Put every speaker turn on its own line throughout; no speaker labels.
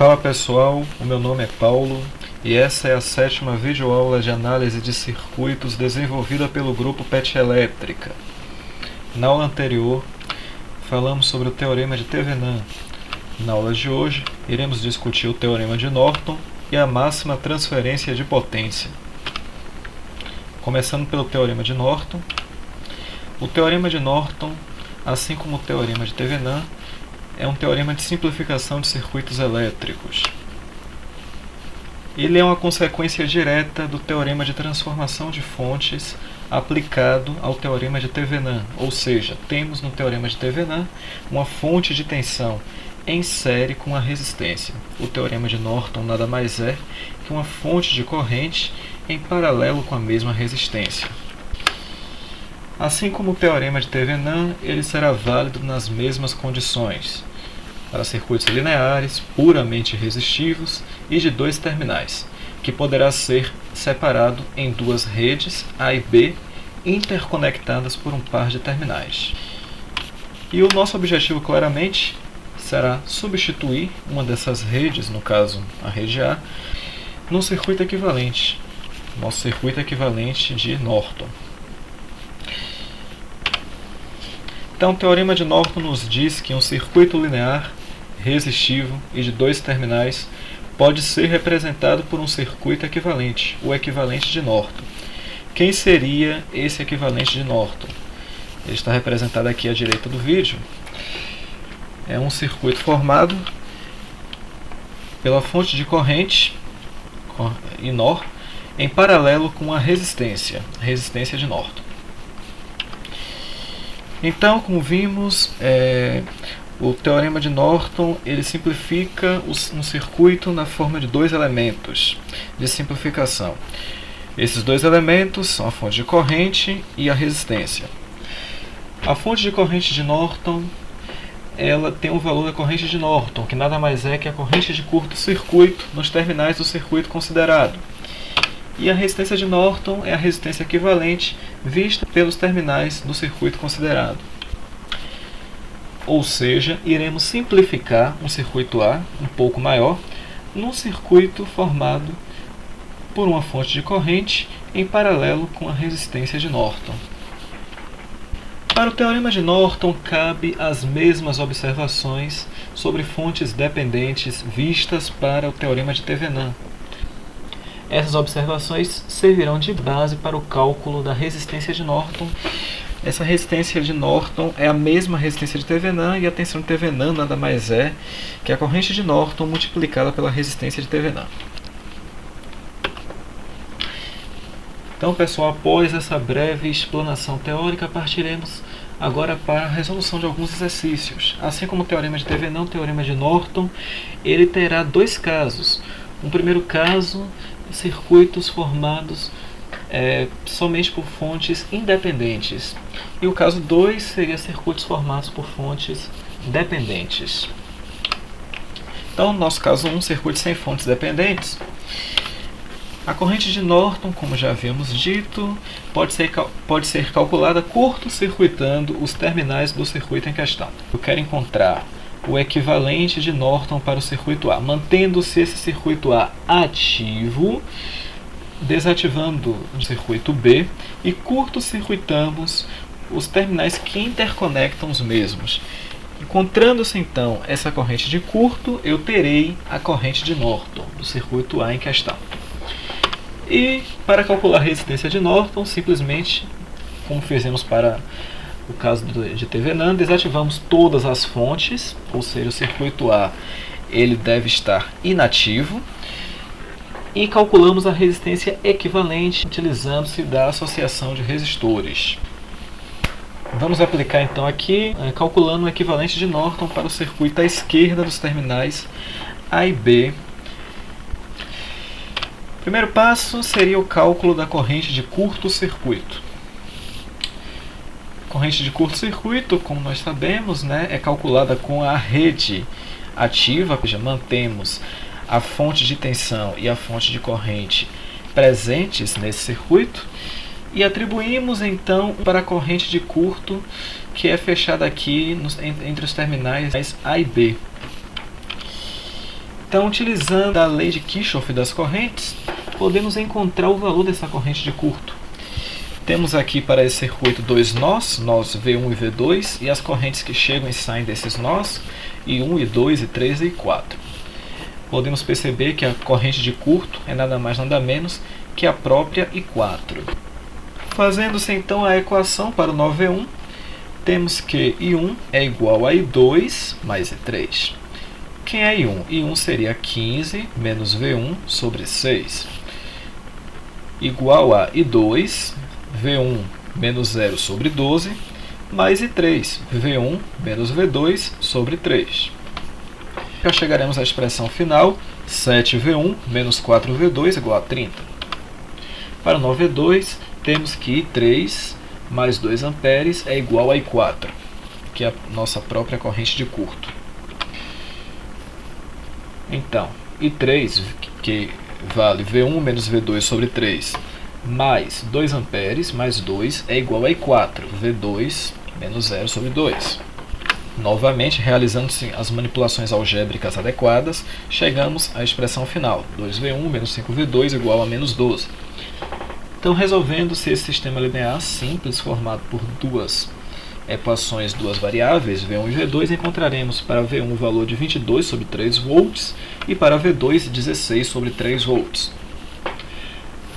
Fala pessoal, o meu nome é Paulo e essa é a 7ª videoaula de análise de circuitos desenvolvida pelo grupo PET Elétrica. Na aula anterior, falamos sobre o teorema de Thevenin. Na aula de hoje, iremos discutir o teorema de Norton e a máxima transferência de potência. Começando pelo teorema de Norton. O teorema de Norton, assim como o teorema de Thevenin, é um teorema de simplificação de circuitos elétricos. Ele é uma consequência direta do teorema de transformação de fontes aplicado ao teorema de Thevenin, ou seja, temos no teorema de Thevenin uma fonte de tensão em série com a resistência. O teorema de Norton nada mais é que uma fonte de corrente em paralelo com a mesma resistência. Assim como o teorema de Thevenin, ele será válido nas mesmas condições, para circuitos lineares, puramente resistivos e de dois terminais, que poderá ser separado em duas redes A e B, interconectadas por um par de terminais. E o nosso objetivo claramente será substituir uma dessas redes, no caso a rede A, num circuito equivalente, nosso circuito equivalente de Norton. Então, o teorema de Norton nos diz que um circuito linear, resistivo e de dois terminais pode ser representado por um circuito equivalente, o equivalente de Norton. Quem seria esse equivalente de Norton? Ele está representado aqui à direita do vídeo. É um circuito formado pela fonte de corrente, INOR, em paralelo com a resistência de Norton. Então, como vimos, o teorema de Norton ele simplifica um circuito na forma de dois elementos de simplificação. Esses dois elementos são a fonte de corrente e a resistência. A fonte de corrente de Norton ela tem o valor da corrente de Norton, que nada mais é que a corrente de curto-circuito nos terminais do circuito considerado. E a resistência de Norton é a resistência equivalente vista pelos terminais do circuito considerado. Ou seja, iremos simplificar um circuito A um pouco maior num circuito formado por uma fonte de corrente em paralelo com a resistência de Norton. Para o teorema de Norton, cabe as mesmas observações sobre fontes dependentes vistas para o teorema de Thevenin. Essas observações servirão de base para o cálculo da resistência de Norton. Essa resistência de Norton é a mesma resistência de Thevenin, e a tensão de Thevenin nada mais é que a corrente de Norton multiplicada pela resistência de Thevenin. Então, pessoal, após essa breve explanação teórica, partiremos agora para a resolução de alguns exercícios. Assim como o teorema de Thevenin, o teorema de Norton, ele terá dois casos. Um primeiro caso, circuitos formados somente por fontes independentes. E o caso 2 seria circuitos formados por fontes dependentes. Então, no nosso caso 1, circuito sem fontes dependentes, a corrente de Norton, como já havíamos dito, pode ser calculada curto-circuitando os terminais do circuito em questão. Eu quero encontrar o equivalente de Norton para o circuito A, mantendo-se esse circuito A ativo, desativando o circuito B e curto-circuitamos os terminais que interconectam os mesmos. Encontrando-se então essa corrente de curto, eu terei a corrente de Norton do circuito A em questão. E para calcular a resistência de Norton, simplesmente, como fizemos para o caso de Thevenin, desativamos todas as fontes, ou seja, o circuito A ele deve estar inativo, e calculamos a resistência equivalente utilizando-se da associação de resistores. Vamos aplicar então aqui, calculando o equivalente de Norton para o circuito à esquerda dos terminais A e B. O primeiro passo seria o cálculo da corrente de curto-circuito. Corrente de curto-circuito, como nós sabemos, é calculada com a rede ativa, ou seja, mantemos a fonte de tensão e a fonte de corrente presentes nesse circuito e atribuímos então para a corrente de curto, que é fechada aqui entre os terminais A e B. Então, utilizando a lei de Kirchhoff das correntes, podemos encontrar o valor dessa corrente de curto. Temos aqui para esse circuito dois nós V1 e V2, e as correntes que chegam e saem desses nós, I1, I2, I3 e I4. Podemos perceber que a corrente de curto é nada mais nada menos que a própria I4. Fazendo-se então a equação para o nó V1, temos que I1 é igual a I2 mais I3. Quem é I1? I1 seria 15 menos V1 sobre 6, igual a I2, V1 menos 0 sobre 12, mais I3, V1 menos V2 sobre 3. Já chegaremos à expressão final, 7V1 menos 4V2 igual a 30. Para o nó V2, temos que I3 mais 2 amperes é igual a I4, que é a nossa própria corrente de curto. Então, I3, que vale V1 menos V2 sobre 3, mais 2 amperes, mais 2, é igual a I4, V2 menos 0 sobre 2. Novamente, realizando-se as manipulações algébricas adequadas, chegamos à expressão final, 2V1 menos 5V2 igual a menos 12. Então, resolvendo-se esse sistema linear simples, formado por duas equações, duas variáveis, V1 e V2, encontraremos para V1 o valor de 22 sobre 3 volts e para V2, 16 sobre 3 volts.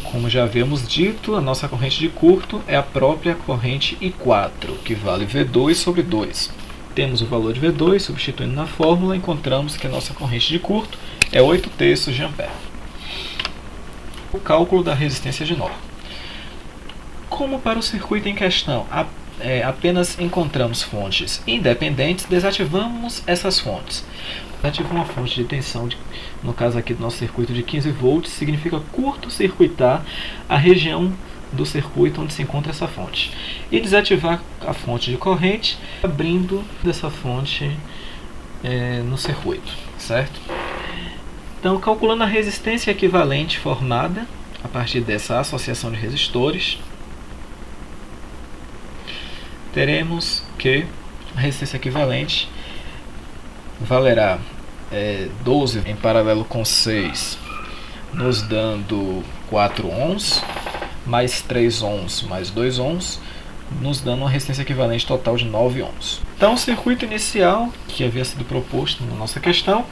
Como já havíamos dito, a nossa corrente de curto é a própria corrente I4, que vale V2 sobre 2. Temos o valor de V2, substituindo na fórmula, encontramos que a nossa corrente de curto é 8/3 de ampere. O cálculo da resistência de nó. Como para o circuito em questão apenas encontramos fontes independentes, desativamos essas fontes. Ativar uma fonte de tensão, no caso aqui do nosso circuito de 15 volts, significa curto-circuitar a região do circuito onde se encontra essa fonte. E desativar a fonte de corrente, abrindo dessa fonte no circuito, certo? Então, calculando a resistência equivalente formada a partir dessa associação de resistores, teremos que a resistência equivalente valerá 12 em paralelo com 6, nos dando 4 ohms, mais 3 ohms, mais 2 ohms, nos dando uma resistência equivalente total de 9 ohms. Então, o circuito inicial, que havia sido proposto na nossa questão,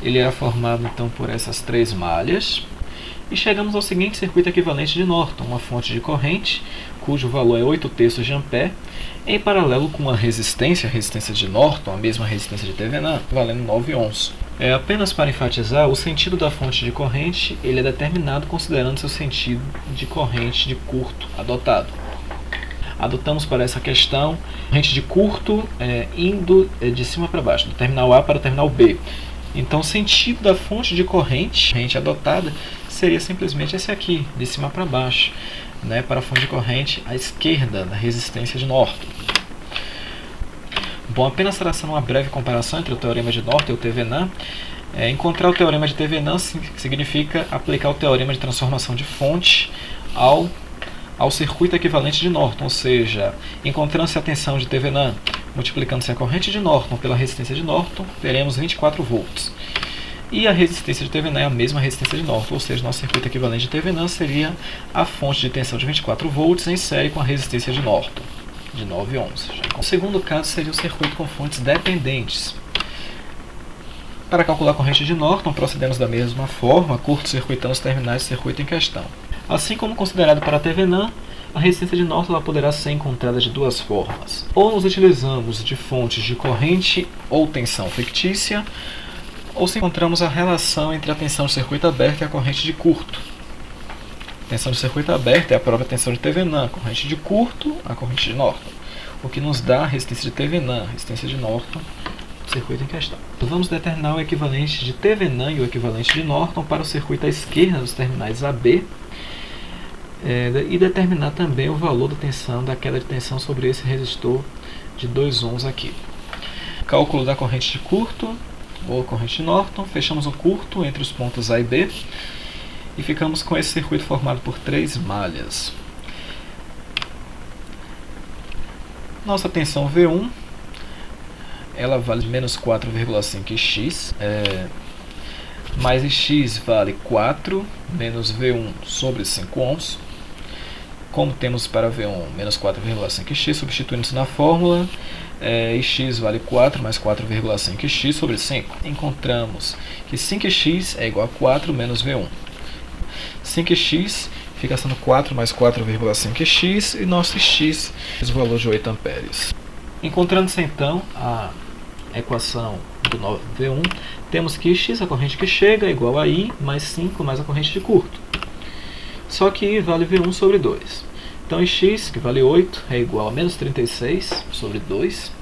ele era formado então por essas 3 malhas. E chegamos ao seguinte circuito equivalente de Norton, uma fonte de corrente, cujo valor é 8/3 de ampere, em paralelo com a resistência de Norton, a mesma resistência de Thevenin, valendo 9 ohms. Apenas para enfatizar, o sentido da fonte de corrente ele é determinado considerando seu sentido de corrente de curto adotado. Adotamos para essa questão corrente de curto indo de cima para baixo, do terminal A para o terminal B. Então, o sentido da fonte de corrente adotada seria simplesmente esse aqui, de cima para baixo, para a fonte de corrente à esquerda da resistência de Norton. Bom, apenas traçando uma breve comparação entre o teorema de Norton e o Thevenin, encontrar o teorema de Thevenin significa aplicar o teorema de transformação de fonte ao circuito equivalente de Norton, ou seja, encontrando-se a tensão de Thevenin, multiplicando-se a corrente de Norton pela resistência de Norton, teremos 24 volts. E a resistência de Thevenin é a mesma resistência de Norton, ou seja, nosso circuito equivalente de Thevenin seria a fonte de tensão de 24 volts em série com a resistência de Norton, de 9 ohms. O segundo caso seria o circuito com fontes dependentes. Para calcular a corrente de Norton, procedemos da mesma forma, curto-circuitando os terminais do circuito em questão. Assim como considerado para Thevenin, a resistência de Norton ela poderá ser encontrada de duas formas. Ou nos utilizamos de fontes de corrente ou tensão fictícia, ou se encontramos a relação entre a tensão de circuito aberto e a corrente de curto. A tensão de circuito aberto é a própria tensão de Thevenin, a corrente de curto, a corrente de Norton, o que nos dá a resistência de Thevenin, a resistência de Norton, o circuito em questão. Vamos determinar o equivalente de Thevenin e o equivalente de Norton para o circuito à esquerda dos terminais AB, e determinar também o valor da tensão, da queda de tensão sobre esse resistor de 2 ohms aqui. Cálculo da corrente de curto, ou corrente de Norton, fechamos o curto entre os pontos A e B, e ficamos com esse circuito formado por 3 malhas. Nossa tensão V1, ela vale menos 4,5x. mais X vale 4 menos V1 sobre 5 ohms. Como temos para V1 menos 4,5x, substituindo isso na fórmula, X vale 4 mais 4,5x sobre 5. Encontramos que 5x é igual a 4 menos V1. 5x fica sendo 4 mais 4,5x e nosso X é o valor de 8 amperes. Encontrando-se então a equação do V1, temos que X, a corrente que chega, é igual a I mais 5 mais a corrente de curto. Só que I vale V1 sobre 2. Então, X, que vale 8, é igual a menos 36 sobre 2,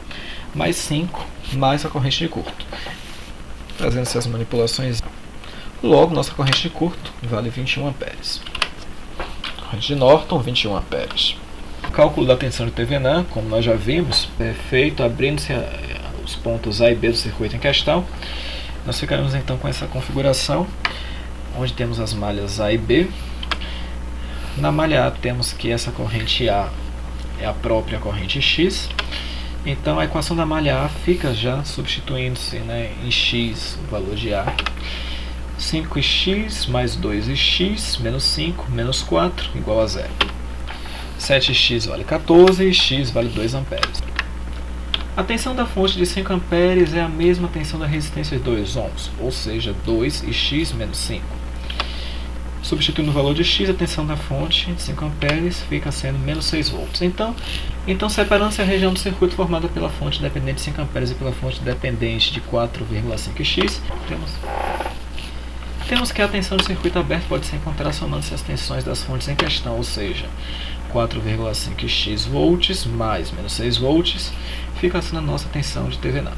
mais 5 mais a corrente de curto. Fazendo essas manipulações, logo nossa corrente de curto vale 21 amperes. Corrente de Norton, 21 amperes. O cálculo da tensão de Thevenin, como nós já vimos, é feito abrindo-se os pontos A e B do circuito em questão. Nós ficaremos então com essa configuração, onde temos as malhas A e B. Na malha A temos que essa corrente A é a própria corrente X. Então a equação da malha A fica já substituindo-se, né, em X, o valor de A. 5x mais 2x menos 5 menos 4 igual a 0. 7x vale 14 e x vale 2 amperes. A tensão da fonte de 5 amperes é a mesma tensão da resistência de 2 ohms, ou seja, 2 e x menos 5. Substituindo o valor de x, a tensão da fonte de 5 amperes fica sendo menos 6 volts. Então separando-se a região do circuito formada pela fonte dependente de 5 amperes e pela fonte dependente de 4,5x, temos que a tensão do circuito aberto pode ser encontrada somando-se as tensões das fontes em questão, ou seja, 4,5x volts mais menos 6 volts, fica sendo a nossa tensão de Thevenin,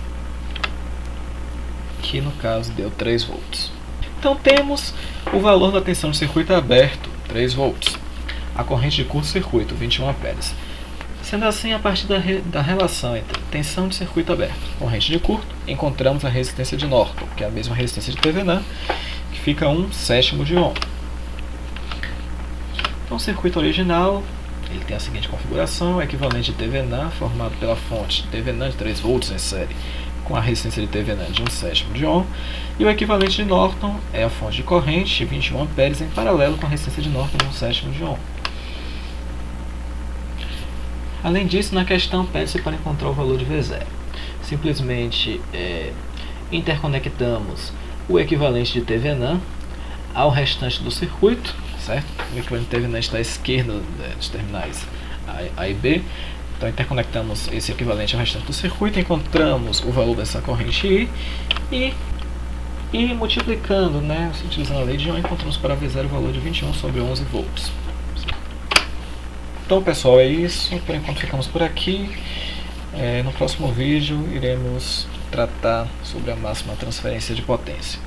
que no caso deu 3 volts. Então temos o valor da tensão de circuito aberto, 3 volts. A corrente de curto-circuito, 21 amperes. Sendo assim, a partir da relação entre tensão de circuito aberto e corrente de curto, encontramos a resistência de Norton, que é a mesma resistência de Thevenin, que fica 1/7 de ohm. Então o circuito original ele tem a seguinte configuração: o equivalente de Thevenin, formado pela fonte Thevenin de 3 volts em série, com a resistência de Thevenin de 1/7 de ohm, e o equivalente de Norton é a fonte de corrente, 21 amperes, em paralelo com a resistência de Norton de 1/7 de ohm. Além disso, na questão pede-se para encontrar o valor de V0. Simplesmente interconectamos o equivalente de Thevenin ao restante do circuito, certo? O equivalente de Thevenin está à esquerda dos terminais A e B. Então interconectamos esse equivalente ao restante do circuito, encontramos o valor dessa corrente I e multiplicando, né, utilizando a lei de Ohm, encontramos para V0 o valor de 21 sobre 11 volts. Então pessoal, é isso. Por enquanto ficamos por aqui. No próximo vídeo iremos tratar sobre a máxima transferência de potência.